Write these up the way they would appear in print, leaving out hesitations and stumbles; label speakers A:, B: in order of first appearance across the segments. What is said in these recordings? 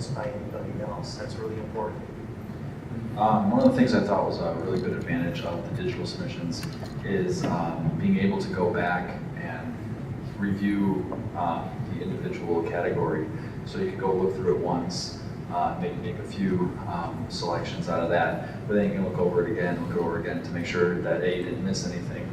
A: influenced by anybody else. That's really important.
B: One of the things I thought was a really good advantage of the digital submissions is being able to go back and review the individual category. So you can go look through it once, maybe make a few selections out of that, but then you can look over it again to make sure that A, you didn't miss anything.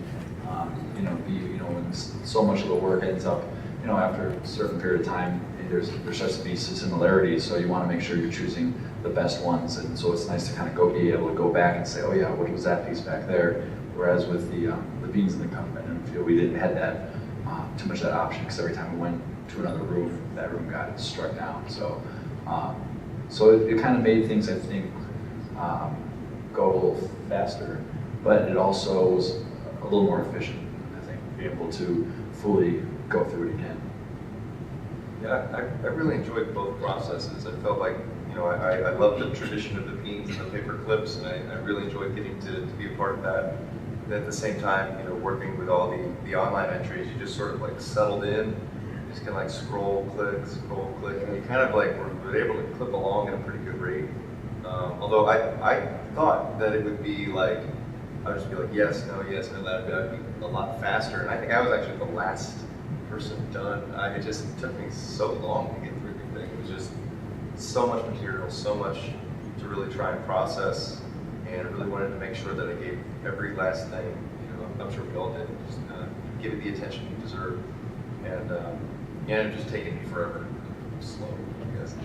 B: B, when so much of the work ends up, after a certain period of time, there starts to be some similarities, so you want to make sure you're choosing the best ones, and so it's nice to kind of be able to go back and say, oh yeah, what was that piece back there? Whereas with the beans in the cup and field, we didn't have that too much of that option, because every time we went to another room, that room got struck down. So it kind of made things, I think, go a little faster, but it also was a little more efficient, I think, be able to fully go through it again.
C: Yeah, I really enjoyed both processes. I felt like, I love the tradition of the beans and the paper clips, and I really enjoyed getting to be a part of that. And at the same time, working with all the online entries, you just sort of like settled in, you just kind of like scroll, click, and you kind of like were able to clip along at a pretty good rate. Although I thought that it would be like, I would just be like, yes, no, that would be a lot faster. And I think I was actually the last person done. It just took me so long to get through everything. It was just so much material, so much to really try and process, and I really wanted to make sure that I gave every last thing. I'm sure we all did. Just give it the attention you deserve, and it just taken me forever. Slow, I guess.
D: It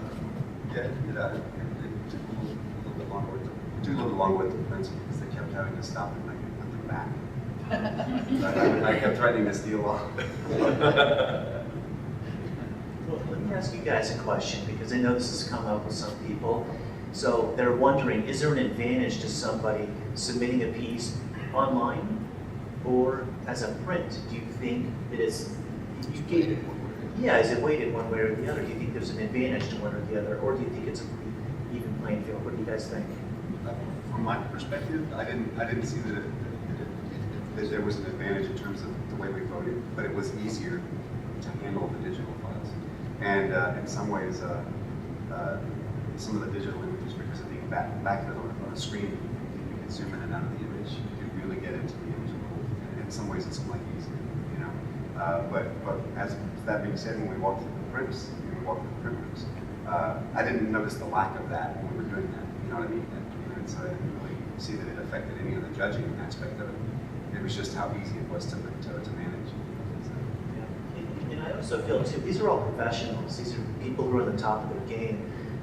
D: took a little bit longer with the prints because they kept having to stop and put them back. I kept trying to steal off.
A: Well, let me ask you guys a question, because I know this has come up with some people. So they're wondering, is there an advantage to somebody submitting a piece online or as a print? Do you think it is, is it weighted one way or the other? Do you think there's an advantage to one or the other, or do you think it's a pretty even playing field? What do you guys think?
D: From my perspective, I didn't see that there was an advantage in terms of the way we voted, but it was easier to handle the digital files. And in some ways, some of the digital images, because of being back on a screen, you can zoom in and out of the image. You can really get into the image. And in some ways, it's quite easy, But as that being said, when we walked through the prints, print rooms, I didn't notice the lack of that when we were doing that. You know what I mean? And so I didn't really see that it affected any of the judging aspect of it. It was just how easy it was to manage.
A: Yeah. And I also feel too, these are all professionals. These are people who are on the top of their game.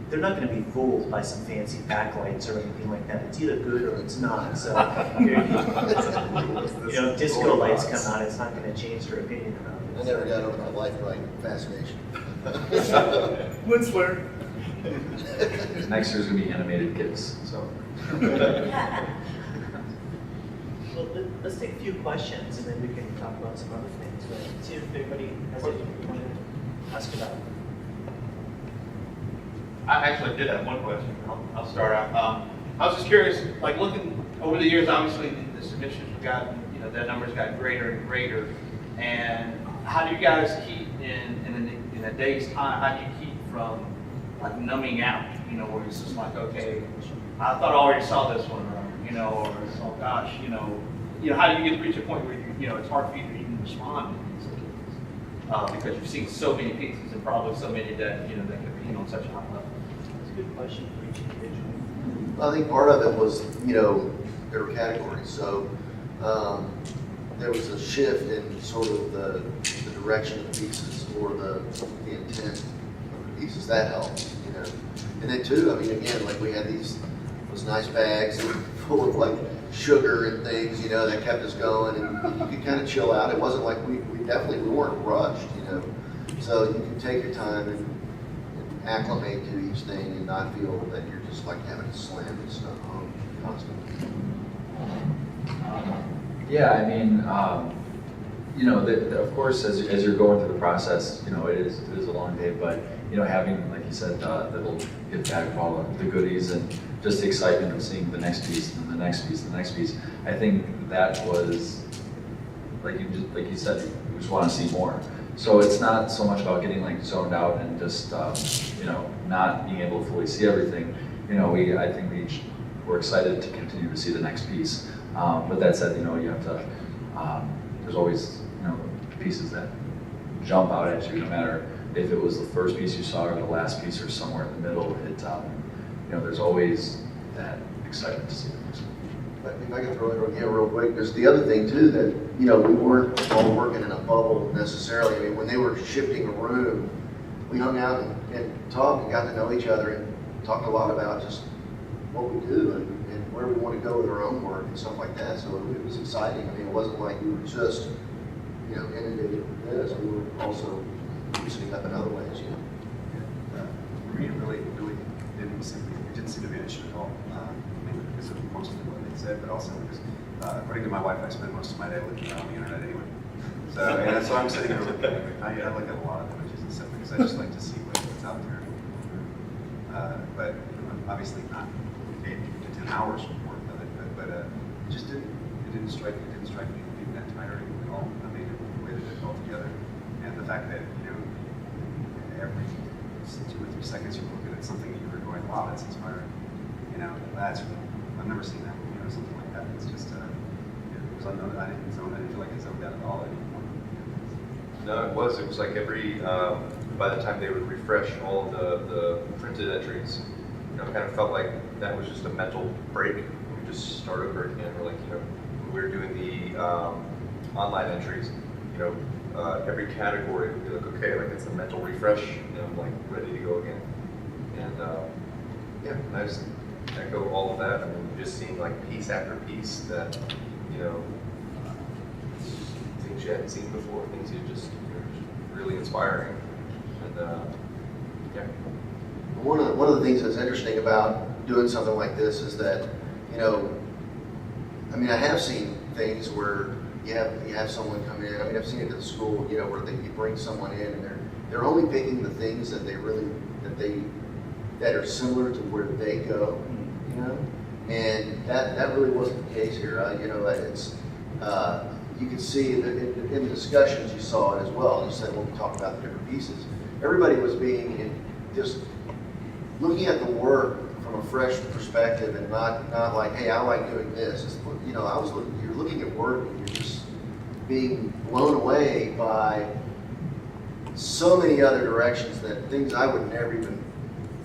A: They're not going to be fooled by some fancy backlights or anything like that. It's either good or it's not. So, disco lights come on, it's not going to change their opinion about it.
E: I never got over my life-right fascination.
F: Winsler.
B: Next year's going to be animated kids, so.
A: Well, let's take a few questions and then we can talk about some other things. But see if anybody has anything you want to ask about.
F: I actually did have one question. I'll start out. I was just curious, like looking over the years, obviously the submissions have gotten, the numbers got greater and greater. And how do you guys keep in a day's time? How do you keep from like numbing out? Where it's just like, okay, I thought I already saw this one, or oh gosh, how do you reach a point where it's hard for you to even respond to these things because you've seen so many pieces and probably so many that that compete on such a high level.
A: That's a good question for each individual.
E: I think part of it was, there were categories. So there was a shift in sort of the direction of the pieces or the intent of the pieces. That helped, And then too, again, like we had those nice bags full of like sugar and things, that kept us going, and you could kind of chill out. It wasn't like we weren't rushed, So you can take your time and acclimate to each thing and not feel that you're just like having to slam this stuff home constantly.
B: Of course, as you're going through the process, it is a long day, but having, like you said, the little get back of all the goodies and just the excitement of seeing the next piece and the next piece and the next piece. I think that was, like you said, you just want to see more. So it's not so much about getting like zoned out and just, you know, not being able to fully see everything. You know, I think we're excited to continue to see the next piece. But that said, you know, you have to, there's always, you know, pieces that jump out at you, no matter if it was the first piece you saw or the last piece or somewhere in the middle. You know, there's always that excitement to see the next one.
E: But if I can throw it in real quick, there's the other thing too, that, you know, we weren't all working in a bubble necessarily. I mean, when they were shifting a room, we hung out and talked and got to know each other and talked a lot about just what we do and where we want to go with our own work and stuff like that. So it was exciting. I mean, it wasn't like we were just, you know, inundated with this. We were also loosening up in other ways, you know.
D: For me, it really didn't seem to be an issue at all. Mainly because of mostly what they said, but also because, according to my wife, I spend most of my day looking on the internet anyway. So, and that's why I'm sitting here looking at it. I look at a lot of images and stuff because I just like to see what's out there. But obviously not 8 to 10 hours worth of it, but it just didn't strike me being that tiring at all. I mean, the way that it fell together, and the fact that, you know, every 2 or 3 seconds you're looking at something and you're going, wow, that's inspiring. You know, I've never seen that, you know, something like that. It's just, it was unknown. I didn't feel like it zoned out at all anymore.
C: No, it was like every, by the time they would refresh all of the printed entries, you know, it kind of felt like that was just a mental break. We just start over again. We're like, you know, when we were doing the online entries, you know, every category would be like, okay, like it's a mental refresh, and I'm like ready to go again. And yeah, I just echo all of that. I mean, just seeing like piece after piece that, you know, things you hadn't seen before, things you just really inspiring. And yeah.
E: One of the things that's interesting about doing something like this is that, you know, I mean, I have seen things where you have someone come in. I mean, I've seen it at the school, you know, where you bring someone in and they're only picking the things that that are similar to where they go, you know, and that really wasn't the case here. You know, it's you can see in the discussions you saw it as well. You said when we talked about the different pieces, everybody was just looking at the work from a fresh perspective and not like, hey, I like doing this. It's, you know, you're looking at work and you're just being blown away by so many other directions, that things I would never even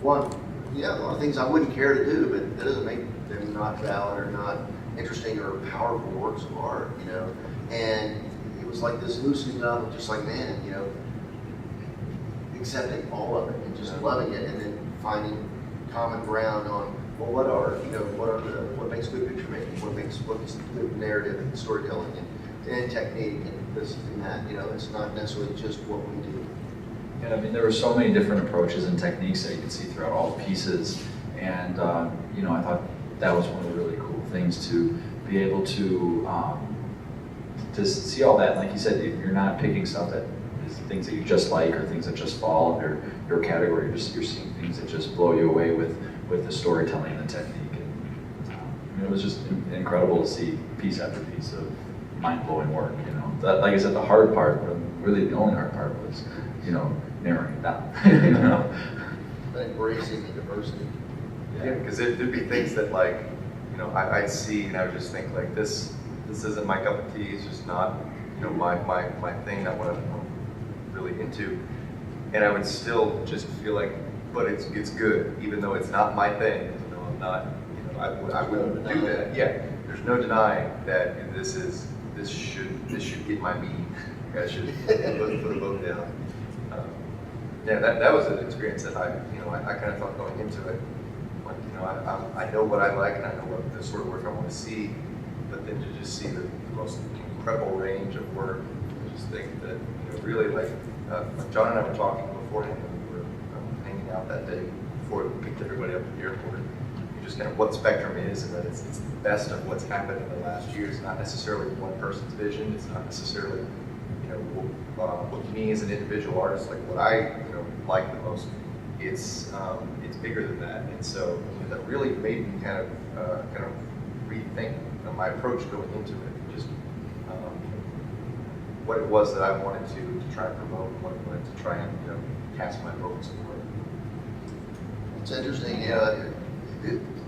E: want. Yeah, a lot of things I wouldn't care to do, but that doesn't make them not valid or not interesting or powerful works of art, you know. And it was like this loosening up of just like, man, you know, accepting all of it and just loving it, and then finding common ground on, well, what makes good picture making, what's good narrative and storytelling and technique and this and that. You know, it's not necessarily just what we do.
B: And I mean, there were so many different approaches and techniques that you could see throughout all the pieces. And, you know, I thought that was one of the really cool things, to be able to see all that. Like you said, you're not picking stuff that is things that you just like or things that just fall under your category. You're seeing things that just blow you away with the storytelling and the technique. And it was just incredible to see piece after piece of mind-blowing work. You know, like I said, the hard part, really the only hard part, was, you know, narrowing it down. You know,
E: Embracing the diversity.
C: Yeah, because there'd be things that, like, you know, I'd see and I would just think like, this isn't my cup of tea. It's just not, you know, my thing that I'm really into. And I would still just feel like, but it's good, even though it's not my thing. You know, I'm not, you know, I wouldn't do that. Yeah, there's no denying that this should get my meaning. I should put a vote down. Yeah, that was an experience that I kind of thought going into it. Like, you know, I know what I like and I know what the sort of work I want to see, but then to just see the most incredible range of work, I just think that, you know, really, like John and I were talking beforehand when we were hanging out that day before we picked everybody up at the airport. Just kind of what Spectrum is, and that it's the best of what's happened in the last year. It's not necessarily one person's vision. It's not necessarily, you know, what me as an individual artist, like what I, you know, like the most. It's bigger than that, and so, you know, that really made me kind of rethink my approach going into it. Just what it was that I wanted to try and promote, and what I wanted to try and, you know, cast my vote support.
E: It's interesting, you know,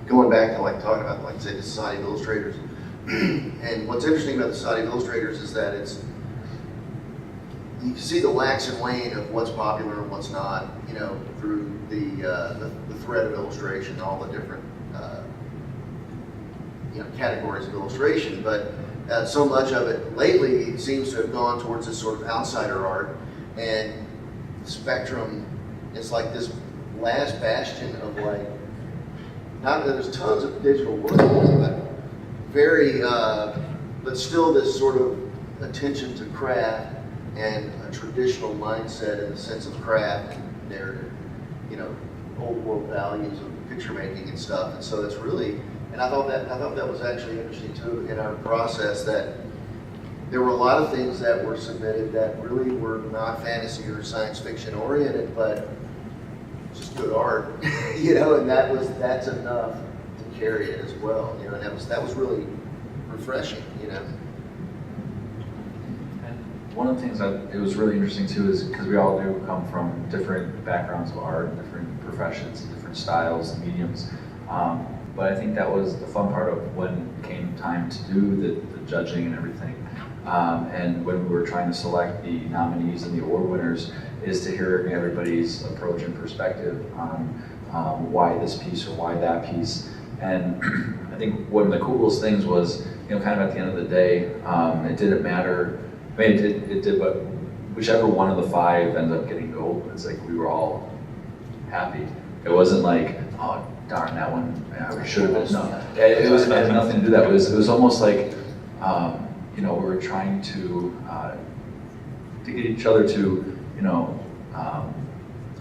E: going back to like talking about, like say, the Society of Illustrators. And what's interesting about the Society of Illustrators is that you can see the wax and wane of what's popular and what's not, you know, through the thread of illustration, all the different you know, categories of illustration. But so much of it lately seems to have gone towards this sort of outsider art, and Spectrum is like this last bastion of like, not that there's tons of digital work, but very, but still this sort of attention to craft and a traditional mindset in the sense of craft and narrative, you know, old world values of picture making and stuff. And so it's really, and I thought that was actually interesting too in our process, that there were a lot of things that were submitted that really were not fantasy or science fiction oriented, but just good art, you know, and that's enough to carry it as well, you know, and that was really refreshing, you know.
B: And one of the things that it was really interesting too is because we all do come from different backgrounds of art, different professions, different styles, mediums. But I think that was the fun part of when it came time to do the judging and everything. And when we were trying to select the nominees and the award winners, is to hear everybody's approach and perspective on why this piece or why that piece. And I think one of the coolest things was, you know, kind of at the end of the day, it didn't matter. I mean, it did, but whichever one of the five ended up getting gold, it's like we were all happy. It wasn't like, oh darn, that one, yeah, we should have been. No, it had nothing to do with that. It was almost like, you know, we were trying to get each other to, you know,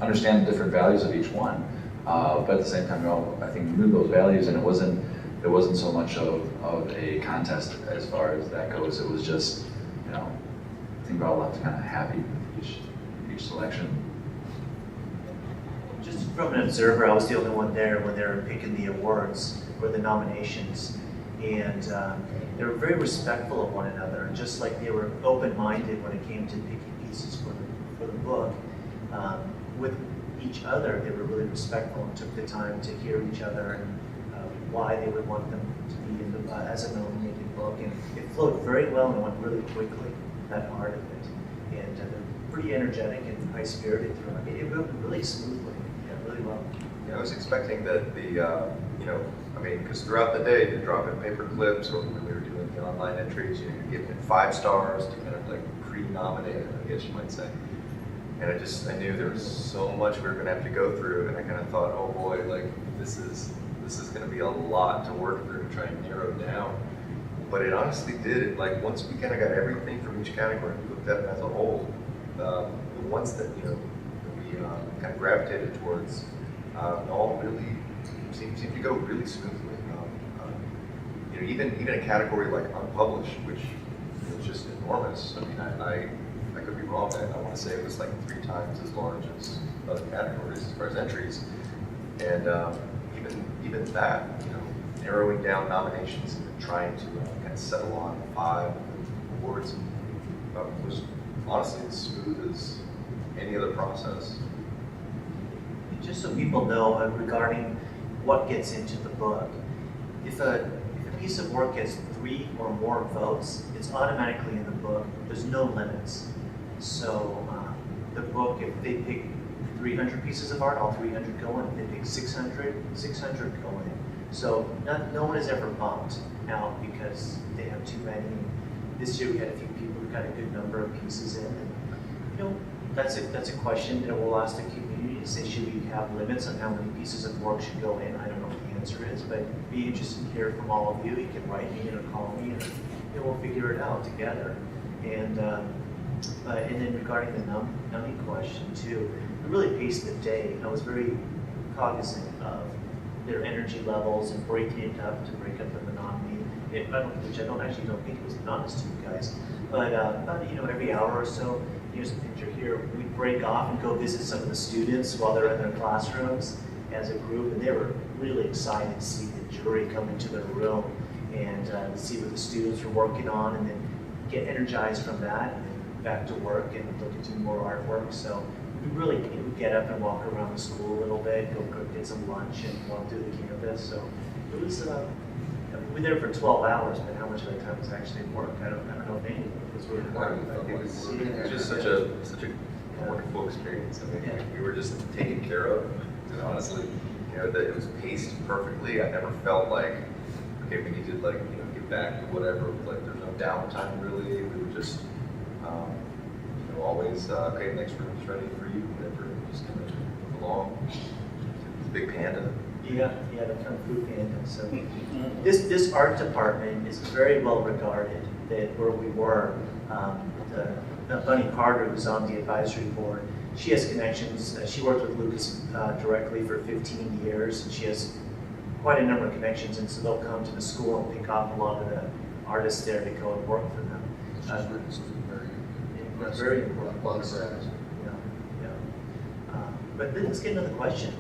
B: understand the different values of each one. But at the same time, you know, I think we knew those values, and it wasn't so much of a contest as far as that goes. It was just, you know, I think we all left kind of happy with each selection.
A: Just from an observer, I was the only one there when they were picking the awards or the nominations, and they were very respectful of one another, and just like they were open-minded when it came to picking pieces for the book. With each other, they were really respectful and took the time to hear each other and why they would want them to be in as a nominated book. And it flowed very well and went really quickly, that part of it. And they're pretty energetic and high-spirited throughout it. It went really smoothly, yeah, really well.
C: Yeah, I was expecting that the, you know, I mean, because throughout the day, you're dropping paper clips, or when we were doing the online entries, you know, you're giving it 5 stars to kind of like pre-nominate it, I guess you might say. And I knew there was so much we were going to have to go through, and I kind of thought, oh boy, like this is going to be a lot to work through to try and narrow down. But it honestly did. It, like once we kind of got everything from each category, we looked at it as a whole. The ones that, you know, we kind of gravitated towards all really seemed to go really smoothly. You know, even a category like unpublished, which is just enormous. I mean, I could be wrong. I want to say it was like 3 times as large as other categories as far as entries, and even that, you know, narrowing down nominations and trying to kind of settle on 5 awards was honestly as smooth as any other process.
A: Just so people know regarding what gets into the book, if a piece of work gets 3 or more votes, it's automatically in the book. There's no limits. So the book, if they pick 300 pieces of art, all 300 go in. If they pick 600, 600 go in. So no one is ever bumped out because they have too many. This year we had a few people who got a good number of pieces in. And, you know, that's a question that we'll ask the community to say, should we have limits on how many pieces of work should go in? I don't know what the answer is, but be interested to hear from all of you. You can write me or call me, and we'll figure it out together. And then regarding the numbing question too, it really paced the day. I was very cognizant of their energy levels and breaking it up to break up the monotony. Which I don't think it was honest to you guys. But about, you know, every hour or so, here's a picture here, we'd break off and go visit some of the students while they're in their classrooms as a group, and they were really excited to see the jury come into their room and see what the students were working on, and then get energized from that, and back to work and look at doing more artwork. So we really would get up and walk around the school a little bit, go get some lunch and walk through the campus. So it was, we were there for 12 hours, but how much of that time was actually work? I don't know if any, because we were
C: It was just such a wonderful experience. I mean, we were just taken care of, and honestly, you know, that it was paced perfectly. I never felt like, okay, we need to like, you know, get back to whatever. Like, there's no downtime really. We were just, you know, always, okay, next room's ready for you, whatever. Just kind of move along. It's a big panda.
A: Yeah, the Kung Fu Panda. So this art department is very well regarded. That where we were, Bunny Carter, who's on the advisory board, she has connections. She worked with Lucas directly for 15 years, and she has quite a number of connections. And so they'll come to the school and pick off a lot of the artists there to go and work for them. Very important. But then let's get another question.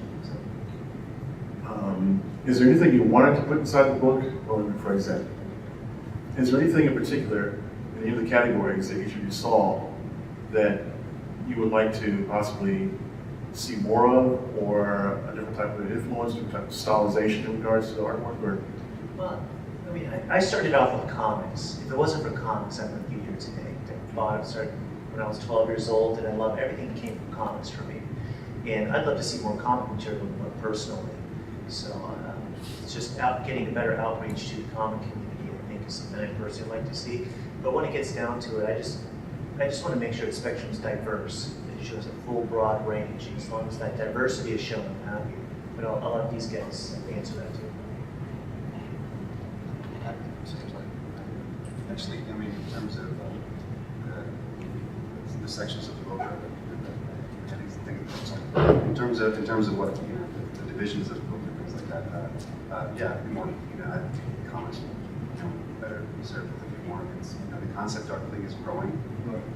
G: Is there anything you wanted to put inside the book, or let me rephrase that? Is there anything in particular in any of the categories that each of you saw that you would like to possibly see more of, or a different type of influence, different type of stylization in regards to the artwork? Or?
A: Well, I mean, I started off with comics. If it wasn't for comics, I wouldn't be here today. I started when I was 12 years old, and I love everything that came from comics for me. And I'd love to see more comic material personally. So it's just getting a better outreach to the comic community, I think, is something I personally like to see. But when it gets down to it, I just want to make sure the spectrum is diverse. It shows a full, broad range. And as long as that diversity is shown, I'm happy. But I'll let these guys answer that too.
D: Actually, I mean, in terms of the sections of the book, in terms of what, you know, the divisions of the book and things like that, yeah, more, you know, I think comments will better served with a bit more. It's, you know, the concept art thing is growing.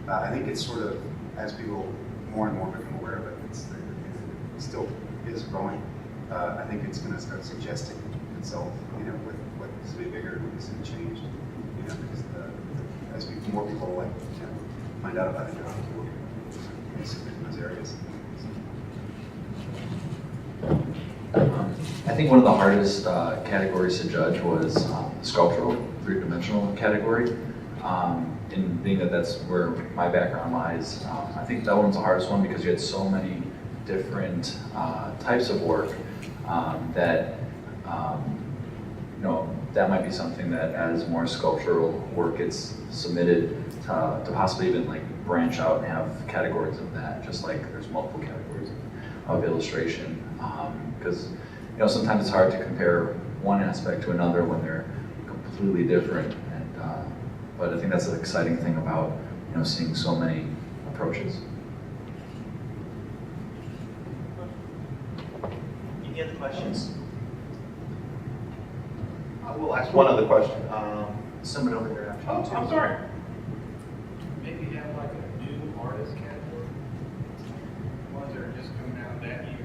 D: I think it's sort of, as people more and more become aware of it, it still is growing. I think it's going to start suggesting itself, you know, with what needs to be bigger, what needs to be changed, you know, because as more people like, you know, find out about it, they're in those areas.
B: I think one of the hardest categories to judge was sculptural, three-dimensional category. And being that that's where my background lies, I think that one's the hardest one because you had so many different types of work that, you know, that might be something that as more sculptural work gets submitted to possibly even like branch out and have categories of that, just like there's multiple categories of illustration. Because you know, sometimes it's hard to compare one aspect to another when they're completely different. And but I think that's the exciting thing about, you know, seeing so many approaches.
A: Any other questions?
F: I will ask one other question.
A: Someone over there after you too.
F: I'm sorry.
H: Maybe have like a new artist category, ones that are just coming out that year.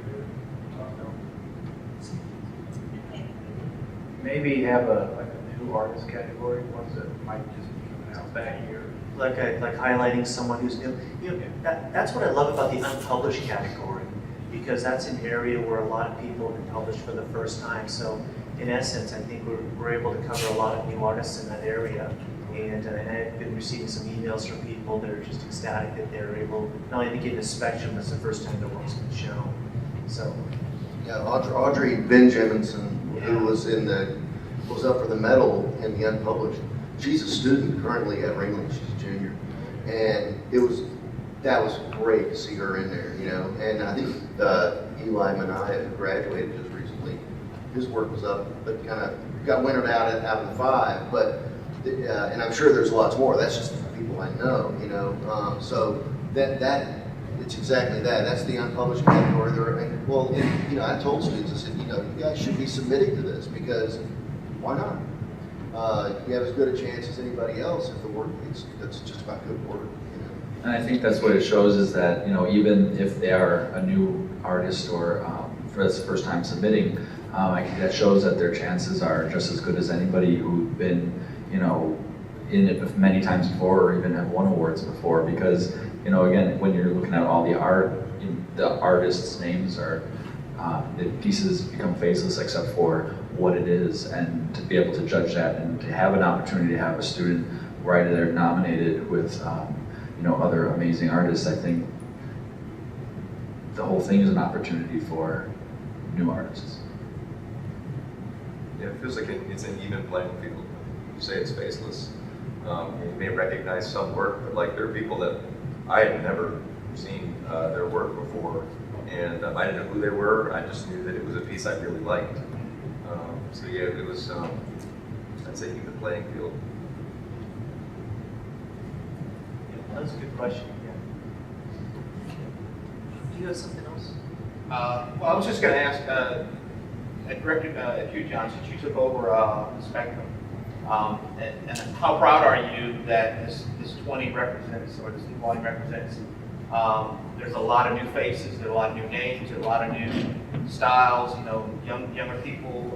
H: Maybe have like a new artist category, ones that might just be coming out that year.
A: Like highlighting someone who's new. You know, that's what I love about the unpublished category, because that's an area where a lot of people have been published for the first time. So in essence, I think we're able to cover a lot of new artists in that area. And I've been receiving some emails from people that are just ecstatic that they're able not only to get in a spectrum, that's the first time their work's been shown. So
E: Yeah, Audrey Benjaminson, who was up for the medal in the unpublished. She's a student currently at Ringling. She's a junior, and that was great to see her in there. You know, and I think Eli Mania, who graduated just recently, his work was up, but kind of got wintered out of the 5. But and I'm sure there's lots more. That's just the people I know. You know, so that. It's exactly that. That's the unpublished category. You know, I told students, I said, you know, you guys should be submitting to this because why not? You have as good a chance as anybody else if the work that's just about good work. You know?
B: And I think that's what it shows is that, you know, even if they are a new artist or for the first time submitting, I think that shows that their chances are just as good as anybody who've been, you know, in it many times before, or even have won awards before, because, you know, again, when you're looking at all the art, the artists' names are, the pieces become faceless except for what it is, and to be able to judge that and to have an opportunity to have a student right there nominated with, you know, other amazing artists, I think the whole thing is an opportunity for new artists.
C: Yeah, it feels like it's an even playing field. You say it's faceless. You may recognize some work, but like there are people that I had never seen their work before, and I didn't know who they were. I just knew that it was a piece I really liked. So yeah, it was, I'd say, even playing field.
A: Yeah, that was a good question. Yeah. Do you have something else?
F: Well, I was just going to ask, directed at you, John, since you took over the Spectrum, and how proud are you that this 20 represents, or this new volume represents, there's a lot of new faces, there's a lot of new names, there's a lot of new styles, you know, younger people.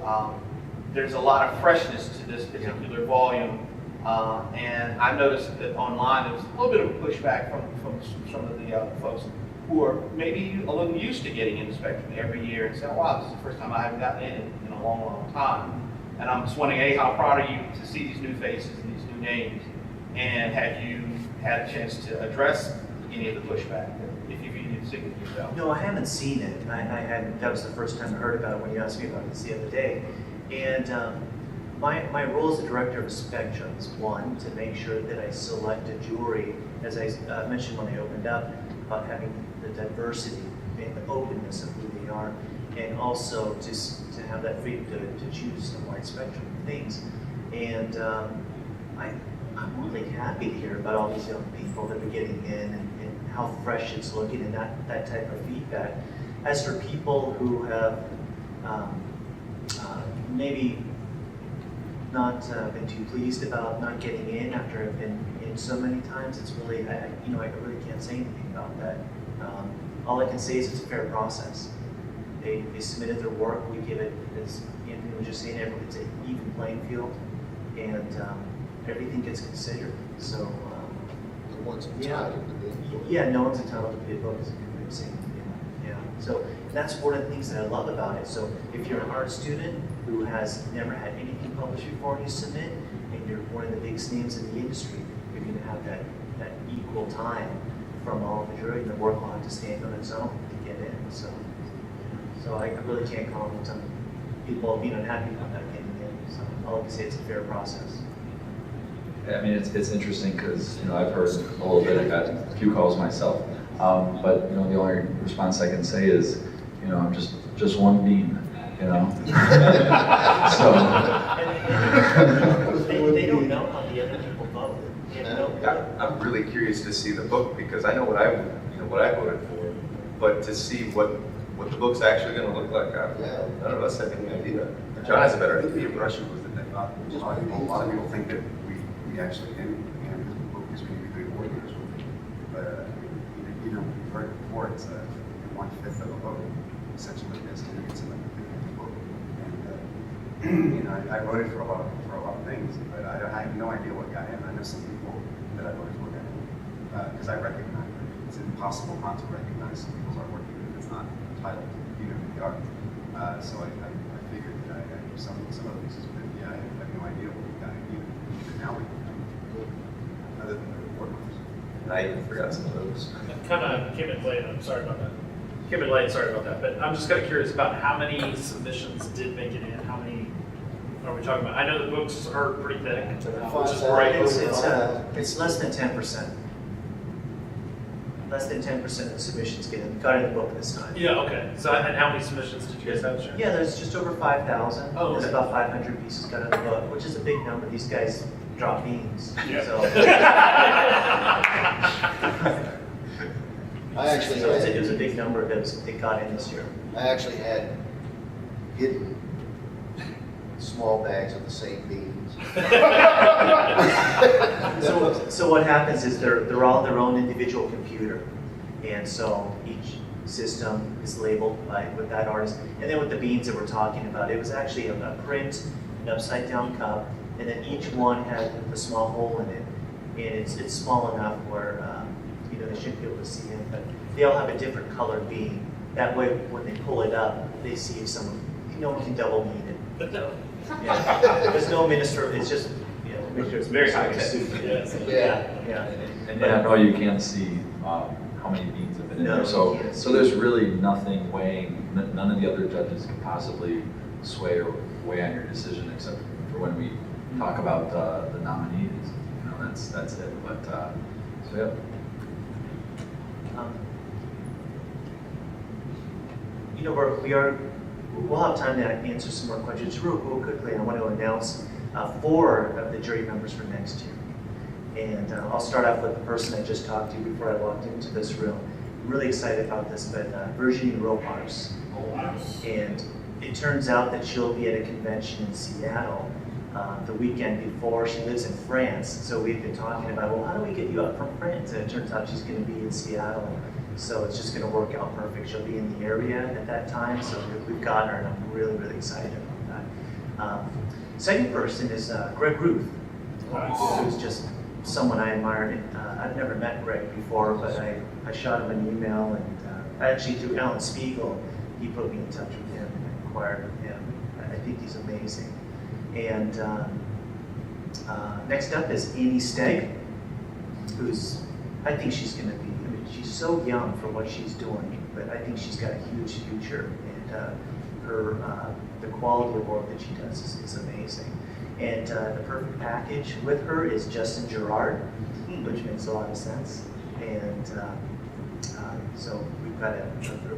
F: There's a lot of freshness to this particular volume. And I noticed that online there was a little bit of a pushback from some of the folks who are maybe a little used to getting into Spectrum every year and saying, wow, this is the first time I haven't gotten in a long, long time. And I'm just wondering, A, how proud are you to see these new faces and these new names? And have you had a chance to address any of the pushback, if you've even seen it yourself?
A: No, I haven't seen it. I hadn't. That was the first time I heard about it when you asked me about this the other day. And my role as the director of Spectrum is, one, to make sure that I select a jury, as I mentioned when I opened up, about having the diversity and the openness of who they are, and also to have that freedom to choose a wide spectrum of things. And I'm really happy to hear about all these young people that are getting in, and how fresh it's looking, and that type of feedback. As for people who have maybe not been too pleased about not getting in after I've been in so many times, it's really, I really can't say anything about that. All I can say is it's a fair process. They submitted their work, we give it, as Anthony was just saying, it's an even playing field, and everything gets considered. So,
E: The ones
A: yeah,
E: entitled to be.
A: yeah, no one's entitled to be a book, is a good way of saying it. Yeah. So that's one of the things that I love about it. So if you're an art student who has never had anything published before and you submit, and you're one of the biggest names in the industry, you're going to have that equal time from all of the jury, and the work will have to stand on its own to get in. So I really can't comment on people being unhappy about not getting in. So all I can say, it's a fair process.
B: I mean, it's interesting because, you know, I've heard a little bit, I got a few calls myself, but, you know, the only response I can say is, you know, I'm just one bean, you know? So.
A: They don't know how the other people vote. You know?
C: I'm really curious to see the book, because I know what I voted for, but to see what the book's actually going to look like, none of us have any idea. John has a better
D: The
C: idea.
D: impression was that a lot of people think that we actually do, and the book is going to be good warriors. But you know, we've heard before, it's 1/5 of a vote, essentially, as to it's in the book. And you know, I voted for a lot of things, but I have no idea what got in. I know some people that I voted for got in because I recognize it. It's impossible not to recognize some people's artwork, even if it's not entitled, even if they are. So I figured that I knew some of the pieces, but yeah, I have no idea what we got in even now. We other than the report numbers.
C: And I even forgot some of those.
I: Kind of came in late, I'm sorry about that. Came in late, sorry about that. But I'm just kind of curious about how many submissions did make it in? How many are we talking about? I know the books are pretty thick, which is great.
A: It's less than 10%. Less than 10% of the submissions got in the book this time.
I: Yeah, okay. So, and how many submissions did you guys have? Sharon?
A: Yeah, there's just over 5,000.
I: Oh,
A: There's
I: okay.
A: about 500 pieces got in the book, which is a big number. These guys drop beans.
I: Yeah.
A: So,
E: I actually
A: so
E: had,
A: it was a big number that got in this year.
E: I actually had hidden small bags of the same beans.
A: So what happens is they're all their own individual computer, and so each system is labeled with that artist. And then with the beans that we're talking about, it was actually a print, an upside down cup, and then each one has a small hole in it, and it's small enough where they should be able to see it, but they all have a different color beam. That way, when they pull it up, they see if no one can double mean it. So, yeah. There's no minister. It's just make sure it's very high tech. Yeah.
B: And I know you can't see how many beans have been in
A: No,
B: there, so
A: you can't.
B: there's really nothing weighing. None of the other judges can possibly sway or weigh on your decision, except for when we talk about the nominees. That's it. But so yeah.
A: We'll have time to answer some more questions. Real quickly, I want to announce 4 of the jury members for next year. And I'll start off with the person I just talked to before I walked into this room. I'm really excited about this, but Virginie Ropars. And it turns out that she'll be at a convention in Seattle the weekend before. She lives in France, so we've been talking about, well, how do we get you up from France? And it turns out she's going to be in Seattle. So it's just going to work out perfect. She'll be in the area at that time, so we've got her, and I'm really, really excited about that. Second person is Greg Ruth, who's just someone I admire. I've never met Greg before, but I shot him an email, and actually through Alan Spiegel, he put me in touch with him and inquired with him. I think he's amazing. And next up is Amy Stegg, I think she's going to be, she's so young for what she's doing, but I think she's got a huge future, and the quality of work that she does is amazing. And the perfect package with her is Justin Gerard, which makes a lot of sense. And so we've got a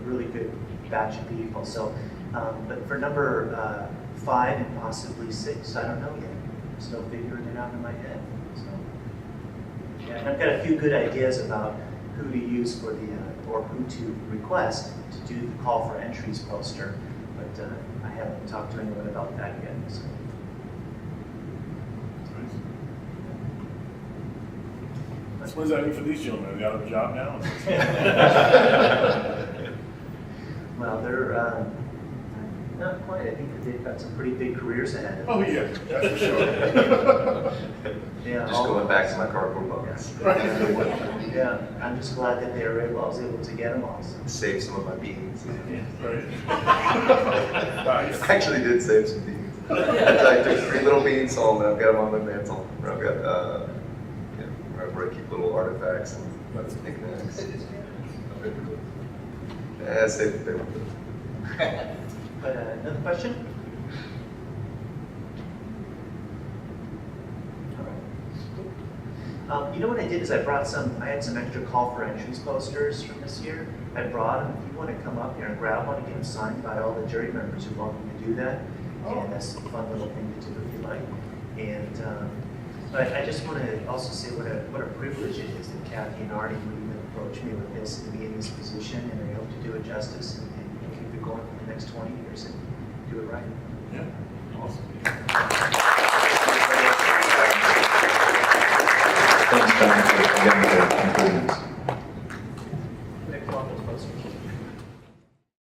A: really good batch of people. So, but for number 5 and possibly 6, I don't know yet. I'm still figuring it out in my head. So, yeah, and I've got a few good ideas about who to use for or who to request to do the call for entries poster, but I haven't talked to anyone about that yet. So.
G: What does that mean for these gentlemen? Are they out of a job now?
A: Well, they're not quite. I think that they've got some pretty big careers ahead of them.
G: Oh yeah, that's for sure.
A: Yeah,
C: Just going back to my cardboard box.
A: Yeah, I'm just glad that I was able to get them all. So.
C: Save some of my beans.
G: Right. Nice.
C: I actually did save some beans. I took 3 little beans home, and I've got them on my mantle. Where I've got, where I keep little artifacts and knickknacks. Yeah, save the paper.
A: But another question? You know what I did is I had some extra call for entries posters from this year. I brought them. If you want to come up here and grab one and get them signed by all the jury members who want me to do that, and that's a fun little thing to do if you like. And but I just want to also say what a privilege it is that Kathy and Artie would even approach me with this and be in this position, and I hope to do it justice and keep it going for the next 20 years and do it right.
G: Yeah, awesome.
B: Thanks, John, for, again, for improvements.